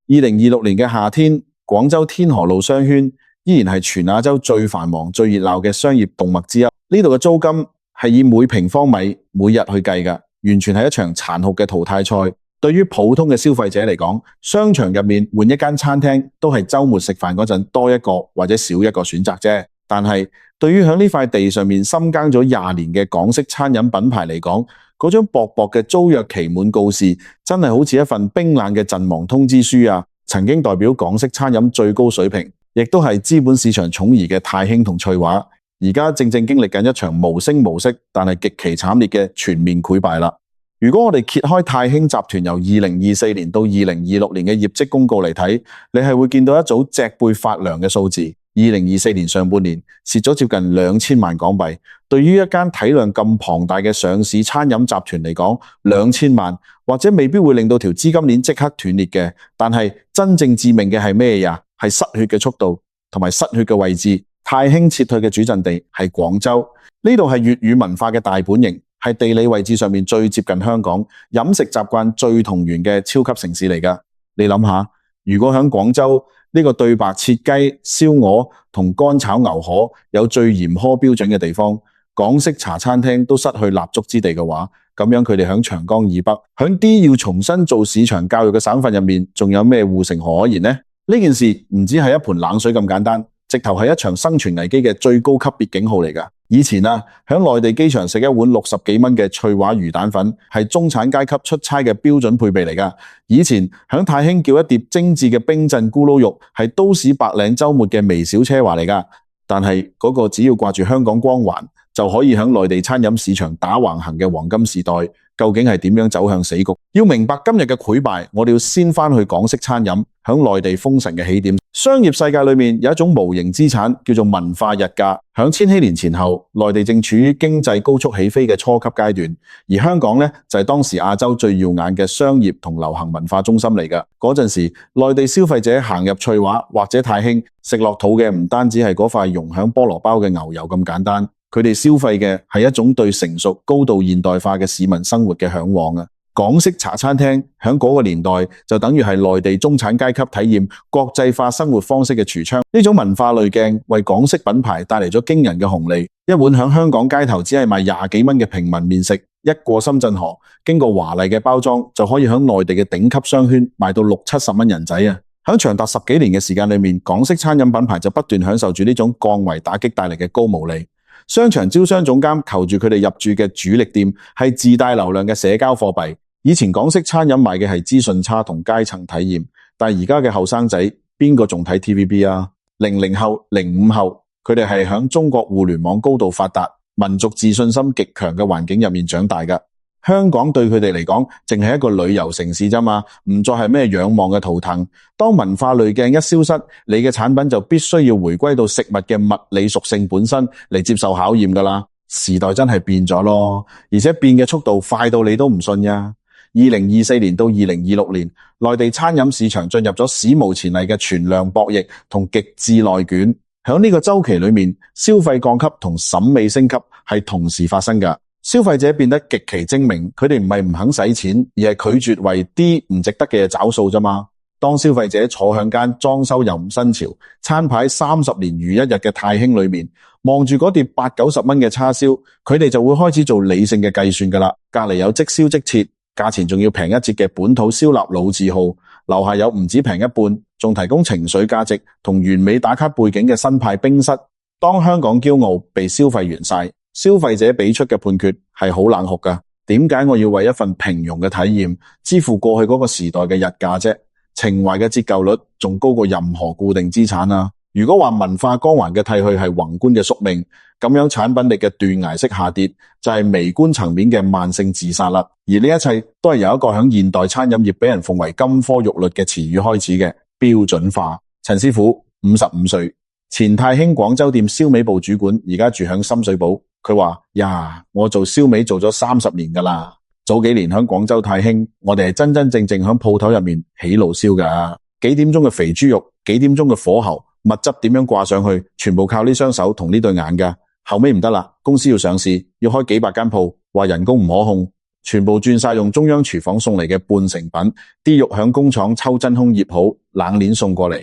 2026年嘅夏天，廣州天河路商圈依然係全亞洲最繁忙、最熱鬧嘅商業動脈之一。呢度嘅租金係以每平方米每日去計㗎，完全係一場殘酷嘅淘汰賽。對於普通嘅消費者嚟講，商場入面換一間餐廳都係週末食飯嗰陣多一個或者少一個選擇啫。但係對於喺呢塊地上面深耕咗20年嘅港式餐飲品牌嚟講，嗰張薄薄嘅租約期滿告示真係好似一份冰冷嘅陣亡通知書啊！曾經代表港式餐飲最高水平，亦都係資本市場寵兒嘅泰興同翠華，而家正經歷緊一場無聲無息但係極其慘烈嘅全面潰敗啦。如果我哋揭開泰興集團由2024年到2026年嘅業績公告嚟睇，你係會見到一組脊背發涼嘅數字。2024年上半年蝕咗接近2000萬港幣，對於一間體量咁龐大嘅上市餐飲集團嚟講，2000萬或者未必會令到條資金鏈即刻斷裂嘅，但係真正致命嘅係咩呀？係失血嘅速度同埋失血嘅位置。泰興撤退嘅主陣地係廣州，呢度係粵語文化嘅大本營，係地理位置上面最接近香港，飲食習慣最同源嘅超級城市嚟㗎。你諗下，如果喺廣州呢個對白切雞、燒鵝同乾炒牛河有最嚴苛標準嘅地方，港式茶餐廳都失去立足之地嘅話，咁樣佢哋喺長江以北，喺啲要重新做市場教育嘅省份入面，仲有咩護城河可言呢？呢件事唔止係一盆冷水咁簡單，直頭係一場生存危機嘅最高級別警號嚟㗎。以前啊，喺內地機場食一碗60幾蚊嘅翠華魚蛋粉，係中產階級出差嘅標準配備嚟㗎。以前喺泰興叫一碟精緻嘅冰鎮咕嚕肉，係都市白領週末嘅微小奢華嚟㗎。但係嗰個只要掛住香港光環，就可以喺內地餐飲市場打橫行嘅黃金時代，究竟係點樣走向死局？要明白今日嘅潰敗，我哋要先返去港式餐飲喺內地封神嘅起點。商業世界裏面有一種無形資產叫做文化溢價。喺千禧年前後，內地正處於經濟高速起飛嘅初級階段，而香港呢，就係當時亞洲最耀眼嘅商業同流行文化中心嚟㗎。嗰陣時，內地消費者行入翠華或者泰興，食落肚嘅唔單止係嗰塊溶響菠蘿包嘅牛油咁簡單，佢哋消費嘅係一種對成熟高度現代化嘅市民生活嘅向往啊！港式茶餐廳喺嗰個年代就等於係內地中產階級體驗國際化生活方式嘅櫥窗。呢種文化濾鏡為港式品牌帶嚟咗驚人嘅紅利。一碗喺香港街頭只係賣20幾蚊嘅平民麵食，一過深圳河，經過華麗嘅包裝，就可以喺內地嘅頂級商圈賣到60、70蚊人仔啊！喺長達10幾年嘅時間裏面，港式餐飲品牌就不斷享受住呢種降維打擊帶嚟嘅高毛利。商場招商總監求住佢哋入駐嘅主力店係自帶流量嘅社交貨幣。以前港式餐飲賣嘅係資訊差同階層體驗，但係而家嘅後生仔邊個仲睇 TVB 啊？00後、05後，佢哋係響中國互聯網高度發達、民族自信心極強嘅環境入面長大㗎。香港對佢哋嚟講，淨係一個旅遊城市啫嘛，唔再係咩仰望嘅圖騰。當文化濾鏡一消失，你嘅產品就必須要回歸到食物嘅物理屬性本身嚟接受考驗㗎啦。時代真係變咗咯，而且變嘅速度快到你都唔信呀。2024年到2026年，內地餐飲市場進入咗史無前例嘅全量博弈同極致內卷。喺呢個周期裏面，消費降級同審美升級係同時發生㗎。消費者變得極其精明，佢哋唔係唔肯使錢，而係拒絕為啲唔值得嘅嘢找數啫嘛。當消費者坐響間裝修又唔新潮、餐牌30年如一日嘅泰興裏面，望住嗰碟80、90蚊嘅叉燒，佢哋就會開始做理性嘅計算㗎啦。隔離有即燒即切，價錢仲要平一截嘅本土燒臘老字號，樓下有唔止平一半，仲提供情緒價值同完美打卡背景嘅新派冰室。當香港驕傲被消費完晒，消費者俾出嘅判決係好冷酷㗎。點解我要為一份平庸嘅體驗支付過去嗰個時代嘅日價啫？情懷嘅折舊率仲高過任何固定資產啊！如果話文化光環嘅剃去係宏觀嘅宿命，咁樣產品力嘅斷崖式下跌就係微觀層面嘅慢性自殺啦。而呢一切都係由一個響現代餐飲業俾人奉為金科玉律嘅詞語開始嘅標準化。陳師傅55歲，前泰興廣州店燒味部主管，而家住響深水埗。佢話呀，我做燒味做咗30年㗎啦。早幾年響廣州泰興，我哋係真真正正響鋪頭入面起爐燒㗎。幾點鐘嘅肥豬肉，幾點鐘嘅火候，物質點樣掛上去，全部靠呢雙手同呢對眼㗎。後尾唔得啦，公司要上市，要開幾百間鋪，話人工唔可控，全部轉晒用中央廚房送嚟嘅半成品，啲肉響工廠抽真空醃好，冷鏈送過嚟。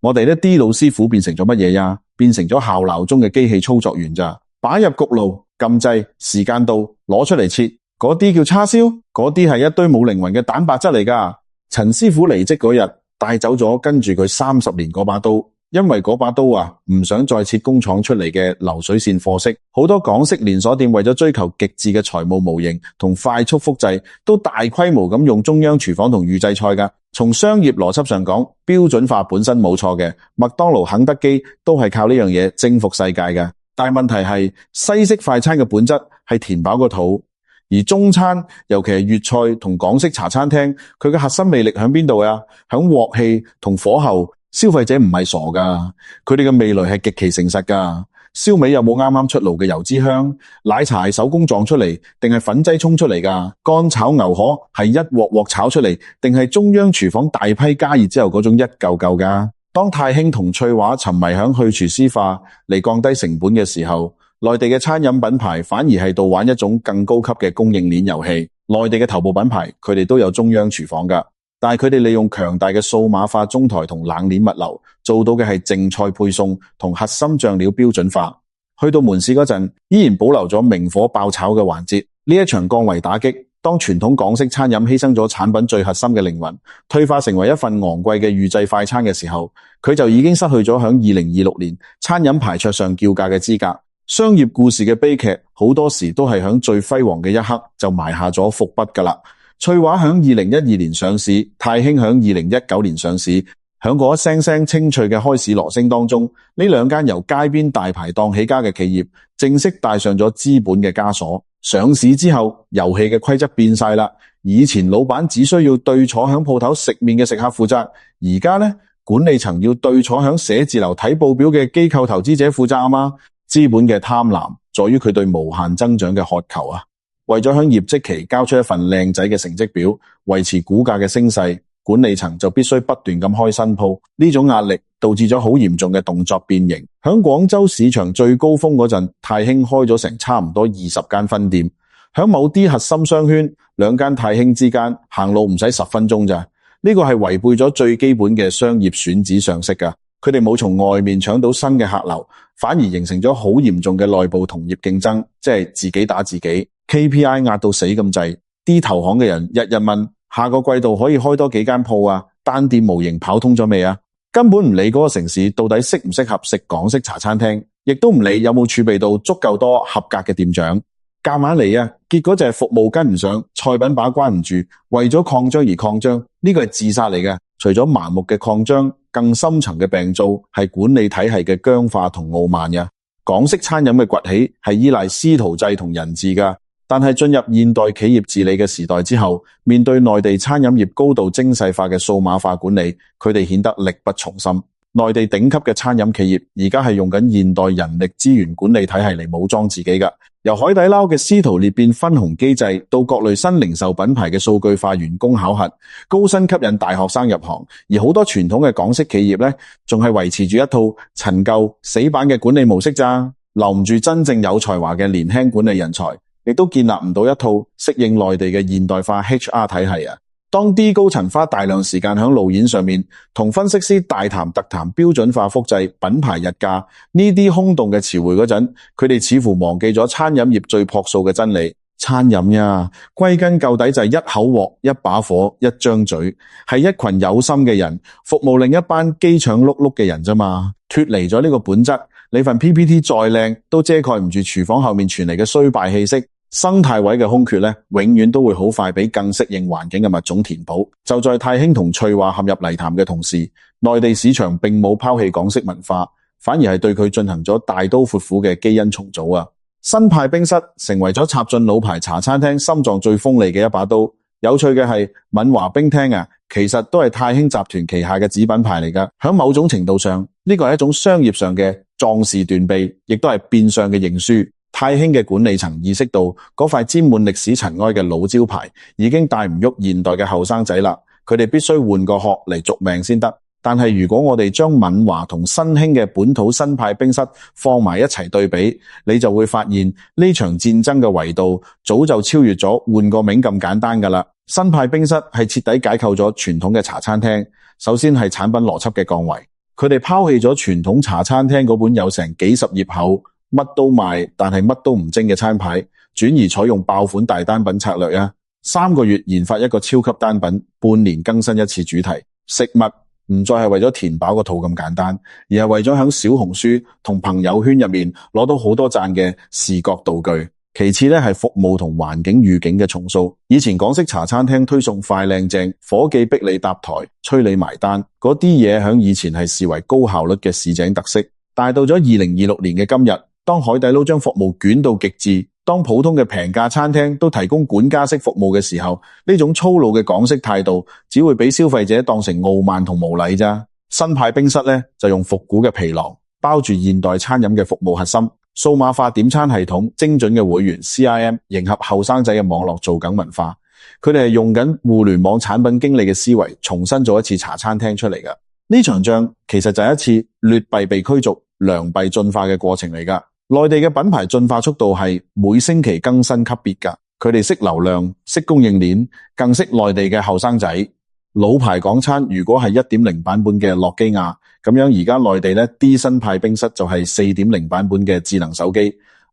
我哋呢啲老師傅變成咗乜嘢呀？變成咗校鬧鐘嘅機器操作員咋？擺入焗爐，撳掣，時間到，攞出嚟切，嗰啲叫叉燒？嗰啲係一堆冇靈魂嘅蛋白質嚟㗎。陳師傅離職嗰日，帶走咗跟住佢30年嗰把刀。因為嗰把刀唔想再切工廠出嚟嘅流水線貨色，好多港式連鎖店為咗追求極致嘅財務模型同快速複製，都大規模咁用中央廚房同預製菜㗎。從商業邏輯上講，標準化本身冇錯嘅，麥當勞、肯德基都係靠呢樣嘢征服世界㗎。但係問題係，西式快餐嘅本質係填飽個肚，而中餐，尤其係粵菜同港式茶餐廳，佢嘅核心魅力喺邊度啊？喺鑊氣同火候。消費者唔係傻噶，佢哋嘅味蕾係極其誠實噶。燒味有冇啱啱出爐嘅油脂香？奶茶係手工撞出嚟，定係粉劑沖出嚟噶？乾炒牛河係一鑊鑊炒出嚟，定係中央廚房大批加熱之後嗰種一嚿嚿噶？當泰興同翠華沉迷響去廚師化嚟降低成本嘅時候，內地嘅餐飲品牌反而係度玩一種更高級嘅供應鏈遊戲。內地嘅頭部品牌，佢哋都有中央廚房噶。但係佢哋利用強大嘅數碼化中台同冷鏈物流，做到嘅係淨菜配送同核心醬料標準化。去到門市嗰陣，依然保留咗明火爆炒嘅環節。呢一場降維打擊，當傳統港式餐飲犧牲咗產品最核心嘅靈魂，退化成為一份昂貴嘅預製快餐嘅時候，佢就已經失去咗響2026年餐飲牌桌上叫價嘅資格。商業故事嘅悲劇，好多時都係響最輝煌嘅一刻就埋下咗伏筆㗎喇。翠華響2012年上市，泰興響2019年上市。響嗰一聲聲清脆嘅開市鑼聲當中，呢兩間由街邊大排檔起家嘅企業，正式帶上咗資本嘅枷鎖。上市之後，遊戲嘅規則變晒啦。以前老闆只需要對坐響鋪頭食麵嘅食客負責，而家呢，管理層要對坐響寫字樓睇報表嘅機構投資者負責啊嘛。資本嘅貪婪，在於佢對無限增長嘅渴求啊。為咗喺業績期交出一份靚仔嘅成績表，維持股價嘅升勢，管理層就必須不斷咁開新鋪。呢種壓力導致咗好嚴重嘅動作變形。響廣州市場最高峰嗰陣，泰興開咗成差唔多20間分店。響某啲核心商圈，兩間泰興之間行路唔使10分鐘咋。呢個係違背咗最基本嘅商業選址常識噶。佢哋冇從外面搶到新嘅客流，反而形成咗好嚴重嘅內部同業競爭，即係自己打自己。KPI 壓到死咁滯，啲投行嘅人日日問下個季度可以開多幾間鋪啊？單店模型跑通咗未啊？根本唔理嗰個城市到底適唔適合食港式茶餐廳，亦都唔理有冇儲備到足夠多合格嘅店長。夾硬嚟啊！結果就係服務跟唔上，菜品把關唔住，為咗擴張而擴張，呢個係自殺嚟嘅。除咗盲目嘅擴張，更深層嘅病灶係管理體系嘅僵化同傲慢嘅。港式餐飲嘅崛起係依賴師徒制同人治噶。但係進入現代企業治理嘅時代之後，面對內地餐飲業高度精細化嘅數碼化管理，佢哋顯得力不從心。內地頂級嘅餐飲企業而家係用緊現代人力資源管理體系嚟武裝自己噶。由海底撈嘅師徒裂變分紅機制，到各類新零售品牌嘅數據化員工考核，高薪吸引大學生入行，而好多傳統嘅港式企業呢，仲係維持住一套陳舊死板嘅管理模式咋，留唔住真正有才華嘅年輕管理人才。亦都建立唔到一套適應內地嘅現代化 HR 體系啊！當 D 高層花大量時間喺路演上面，同分析師大談特談標準化複製、品牌日價呢啲空洞嘅詞彙嗰陣，佢哋似乎忘記咗餐飲業最樸素嘅真理。餐飲呀，歸根究底就係一口鑊、一把火、一張嘴，係一群有心嘅人服務另一班機腸碌碌嘅人啫嘛。脫離咗呢個本質，你份 PPT 再靚，都遮蓋唔住廚房後面傳嚟嘅衰敗氣息。生態位嘅空缺呢，永遠都會好快俾更適應環境嘅物種填補。就在泰興同翠華陷入泥潭嘅同時，內地市場並冇拋棄港式文化，反而係對佢進行咗大刀闊斧嘅基因重組啊！新派冰室成為咗插進老牌茶餐廳心臟最鋒利嘅一把刀。有趣嘅係，敏華冰廳啊，其實都係泰興集團旗下嘅子品牌嚟㗎。喺某種程度上，呢個係一種商業上嘅壯士斷臂，亦都係變相嘅認輸。泰興嘅管理層意識到嗰塊沾滿歷史塵埃嘅老招牌已經帶唔喐現代嘅後生仔啦，佢哋必須換個殼嚟續命先得。但係如果我哋將敏華同新興嘅本土新派冰室放埋一齊對比，你就會發現呢場戰爭嘅維度早就超越咗換個名咁簡單㗎啦。新派冰室係徹底解構咗傳統嘅茶餐廳，首先係產品邏輯嘅降維，佢哋拋棄咗傳統茶餐廳嗰本有成幾十頁厚，乜都賣但係乜都唔精嘅餐牌，轉而採用爆款大單品策略啊！3個月研發一個超級單品，半年更新一次主題，食物唔再係為咗填飽個肚咁簡單，而係為咗喺小紅書同朋友圈入面攞到好多讚嘅視覺道具。其次咧係服務同環境預警嘅重塑。以前港式茶餐廳推送快靚正，伙計逼你搭台，催你埋單，嗰啲嘢喺以前係視為高效率嘅市井特色。但係到咗2026年嘅今日，當海底撈將服務捲到極致，當普通嘅平價餐廳都提供管家式服務嘅時候，呢種粗魯嘅港式態度只會俾消費者當成傲慢同無禮咋。新派冰室咧就用復古嘅皮囊包住現代餐飲嘅服務核心，數碼化點餐系統，精準嘅會員 CRM， 迎合後生仔嘅網絡造梗文化。佢哋係用緊互聯網產品經理嘅思維，重新做一次茶餐廳出嚟㗎。呢場仗其實就係一次劣幣被驅逐、良幣進化嘅過程嚟㗎。內地嘅品牌進化速度係每星期更新級別㗎，佢哋識流量、識供應鏈，更識內地嘅後生仔。老牌港餐如果係 1.0 版本嘅諾基亞，咁樣而家內地呢啲新派冰室就係 4.0 版本嘅智能手機。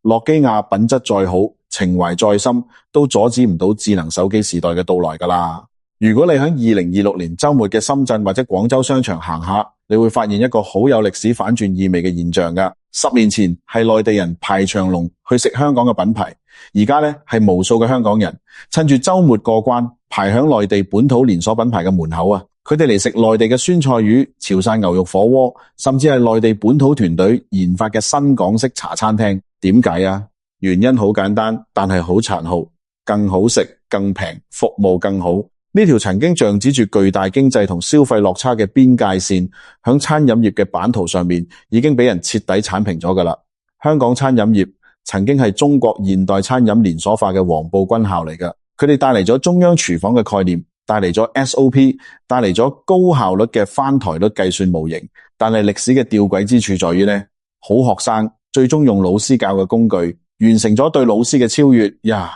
諾基亞品質再好，情懷再深，都阻止唔到智能手機時代嘅到來㗎啦。如果你喺2026年週末嘅深圳或者廣州商場行下，你會發現一個好有歷史反轉意味嘅現象㗎。10年前係內地人排長龍去食香港嘅品牌，而家呢係無數嘅香港人趁住週末過關排響內地本土連鎖品牌嘅門口啊！佢哋嚟食內地嘅酸菜魚、潮汕牛肉火鍋，甚至係內地本土團隊研發嘅新港式茶餐廳。點解啊？原因好簡單，但係好殘酷，更好食、更平、服務更好。呢條曾經象指住巨大經濟同消費落差嘅邊界線，響餐飲業嘅版圖上面已經俾人徹底鏟平咗㗎啦。香港餐飲業曾經係中國現代餐飲連鎖化嘅黃埔軍校嚟㗎，佢哋帶嚟咗中央廚房嘅概念，帶嚟咗 SOP， 帶嚟咗高效率嘅翻台率計算模型。但係歷史嘅吊詭之處在於呢，好學生最終用老師教嘅工具，完成咗對老師嘅超越呀！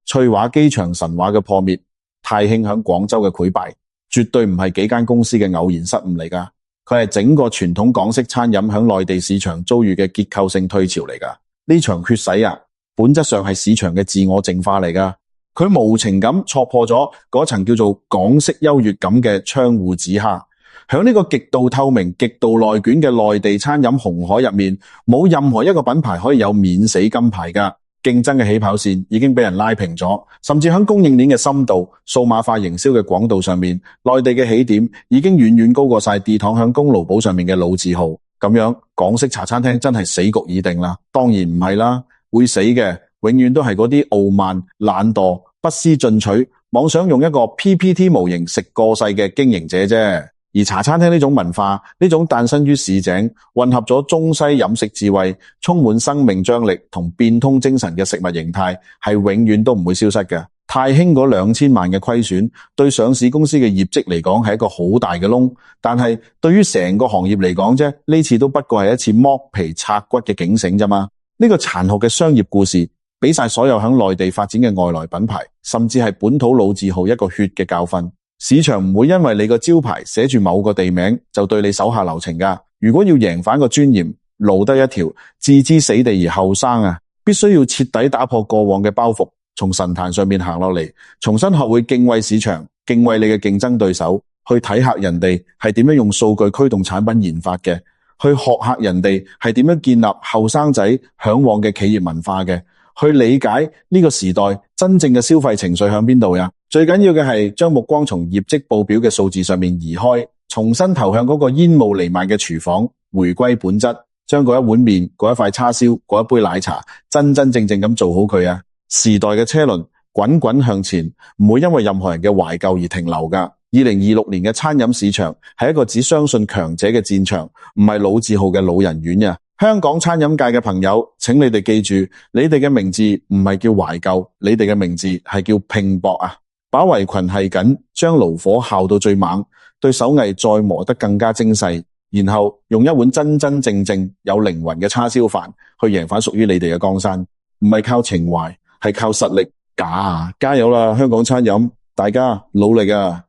翠華機場神話嘅破滅，太興響廣州嘅潰敗，絕對唔係幾間公司嘅偶然失誤嚟㗎，佢係整個傳統港式餐飲響內地市場遭遇嘅結構性退潮嚟㗎。呢場血洗啊，本質上係市場嘅自我淨化嚟㗎。佢無情咁戳破咗嗰層叫做港式優越感嘅窗戶紙蝦。響呢個極度透明、極度內卷嘅內地餐飲紅海入面，冇任何一個品牌可以有免死金牌㗎。競爭嘅起跑線已經俾人拉平咗，甚至喺供應鏈嘅深度、數碼化營銷嘅廣度上面，內地嘅起點已經遠遠高過晒地躺響功勞簿上面嘅老字號。咁樣港式茶餐廳真係死局已定啦？當然唔係啦，會死嘅永遠都係嗰啲傲慢、懶惰、不思進取、妄想用一個 PPT 模型食過世嘅經營者啫。而茶餐廳呢種文化，呢種誕生於市井，混合咗中西飲食智慧，充滿生命張力同變通精神嘅食物形態，係永遠都唔會消失嘅。太興嗰2000萬嘅虧損，對上市公司嘅業績嚟講係一個好大嘅窿，但係對於成個行業嚟講啫，呢次都不過係一次剝皮拆骨嘅警醒啫嘛。呢個殘酷嘅商業故事，俾晒所有響內地發展嘅外來品牌，甚至係本土老字號一個血嘅教訓。市場唔會因為你個招牌寫住某個地名就對你手下留情㗎。如果要贏返個尊嚴，路得一條，置之死地而後生啊！必須要徹底打破過往嘅包袱，從神壇上面行落嚟，重新學會敬畏市場，敬畏你嘅競爭對手，去睇下人哋係點樣用數據驅動產品研發嘅，去學下人哋係點樣建立後生仔向往嘅企業文化嘅，去理解呢個時代真正嘅消費情緒喺邊度呀？最緊要嘅係將目光從業績報表嘅數字上面移開，重新投向嗰個煙霧彌漫嘅廚房，回歸本質，將嗰一碗麵、嗰一塊叉燒、嗰一杯奶茶真真正正咁做好佢啊！時代嘅車輪滾滾向前，唔會因為任何人嘅懷舊而停留㗎。2026年嘅餐飲市場係一個只相信強者嘅戰場，唔係老字號嘅老人院呀。香港餐飲界嘅朋友，請你哋記住，你哋嘅名字唔係叫懷舊，你哋嘅名字係叫拼搏啊！把圍裙繫緊，將爐火校到最猛，對手藝再磨得更加精細，然後用一碗真真正正有靈魂嘅叉燒飯去贏返屬於你哋嘅江山。唔係靠情懷，係靠實力。假啊！加油啦，香港餐飲，大家努力啊！